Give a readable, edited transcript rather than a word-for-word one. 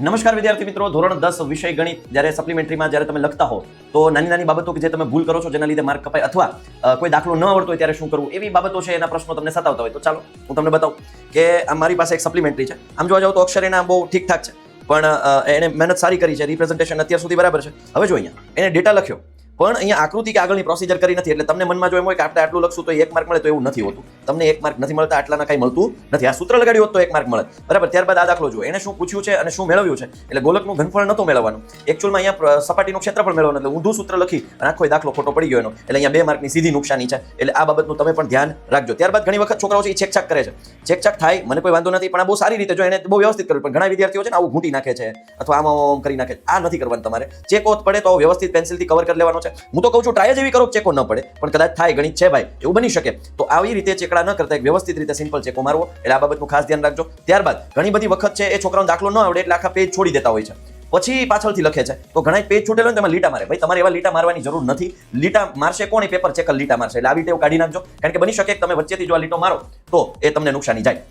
નમસ્કાર વિદ્યાર્થી મિત્રો, ધોરણ 10 વિષય ગણિત જ્યારે સપ્લિમેન્ટરીમાં જ્યારે તમે લખતા હો તો નાની નાની બાબતો કે જે તમે ભૂલ કરો છો જેના લીધે માર્ક કપાય અથવા કોઈ દાખલો ન આવડતો હોય ત્યારે શું કરવું એવી બાબતો છે, એના પ્રશ્નો તમને સતાવતા હોય તો ચાલો હું તમને બતાવું કે આ મારી પાસે એક સપ્લિમેન્ટરી છે. આમ જોવા જાવ તો અક્ષર એના બહુ ઠીકઠાક છે, પણ એને મહેનત સારી કરી છે, રિપ્રેઝન્ટેશન અત્યાર સુધી બરાબર છે. હવે જો અહીંયા એને ડેટા લખ્યો પણ અહીંયા આકૃતિ કે આગળની પ્રોસિજર કરી નથી, એટલે તમને મનમાં જો એમ હોય કે આપણે આટલું લખશું તો 1 માર્ક મળે, તો એવું નથી હોતું. તમને 1 માર્ક નથી મળતા, આટલાના કંઈ મળતું નથી. આ સૂત્ર લગાડ્યું હોત તો 1 માર્ક મળે, બરાબર. ત્યારબાદ આ દાખલો જુઓ, એને શું પૂછ્યું છે અને શું મેળવ્યું છે. એટલે ગોલકનું ઘનફળ નહોતું મેળવવાનું, એકચ્યુઅલમાં અહીંયા સપાટીનું ક્ષેત્રફળ મેળવવાનું, એટલે ઊંધું સૂત્ર લખી અને આખો દાખલો ખોટો પડી ગયો એનો, એટલે અહીંયા 2 માર્કની સીધી નુકસાની છે. એટલે આ બાબતનું તમે પણ ધ્યાન રાખજો. ત્યારબાદ ઘણી વખત છોકરાઓ છે એ છેકછાક કરે છે. છેકછાક થાય, મને કોઈ વાંધો નથી, પણ આ બહુ સારી રીતે જો એને બહુ વ્યવસ્થિત કરવું. પણ ઘણા વિદ્યાર્થીઓ છે ને આવું ઘૂંટી નાખે છે અથવા આમ કરી નાખે. આ નથી કરવાનું તમારે. ચેકો પડે તો વ્યવસ્થિત પેન્સિલથી કવર કરી લેવાનો છે. હું તો કહું છું ટ્રાય જેવી કરો ચેકો ન પડે, પણ કદાચ થાય, ગણિત છે ભાઈ, એવું બની શકે. તો આવી રીતે ચેકડા ન કરતા એક વ્યવસ્થિત રીતે સિમ્પલ ચેકો મારવો. એટલે આ બાબતનું ખાસ ધ્યાન રાખજો. ત્યારબાદ ઘણી બધી વખત છે એ છોકરાઓને દાખલો ન આવડે એટલે આખા પેજ છોડી દેતા હોય છે, પછી પાછળથી લખે છે. તો ઘણા પેજ છૂટેલો ને તેમાં લીટા મારે. ભાઈ તમારે એવા લીટા મારવાની જરૂર નથી. લીટા મારશે કોણ? પેપર ચેકર લીટા મારશે. એટલે આવી ટેવ કાઢી નાખજો, કારણ કે બની શકે કે તમે વચ્ચેથી જો આ લીટો મારો તો એ તમને નુકસાની જાય.